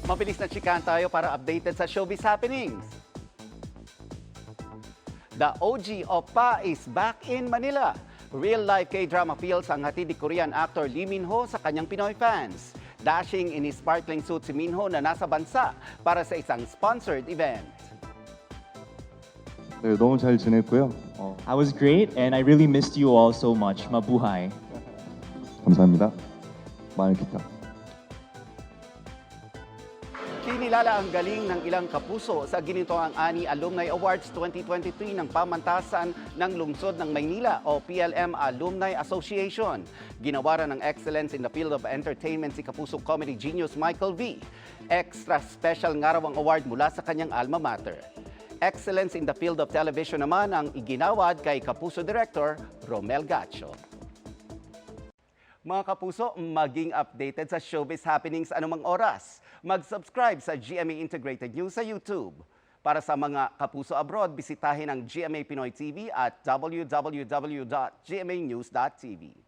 Mabilis na chikahan tayo para updated sa showbiz happenings. The OG Oppa is back in Manila. Real-life K-drama feels ang hatid ni Korean actor Lee Min-ho sa kanyang Pinoy fans. Dashing in his sparkling suit si Min-ho na nasa bansa para sa isang sponsored event. 네, 너무 잘 지냈고요. I was great and I really missed you all so much. Mabuhay. 감사합니다. 많이 기타. Kinilala ang galing ng ilang kapuso sa Ginitoang Ani Alumni Awards 2023 ng pamantasan ng Lungsod ng Maynila o PLM Alumni Association. Ginawaran ng Excellence in the Field of Entertainment si Kapuso Comedy Genius Michael V. Extra special nga raw ang award mula sa kanyang alma mater. Excellence in the Field of Television naman ang iginawad kay Kapuso Director Romel Gacho. Mga kapuso, maging updated sa showbiz happenings anumang oras. Mag-subscribe sa GMA Integrated News sa YouTube. Para sa mga kapuso abroad, bisitahin ang GMA Pinoy TV at www.gmanews.tv.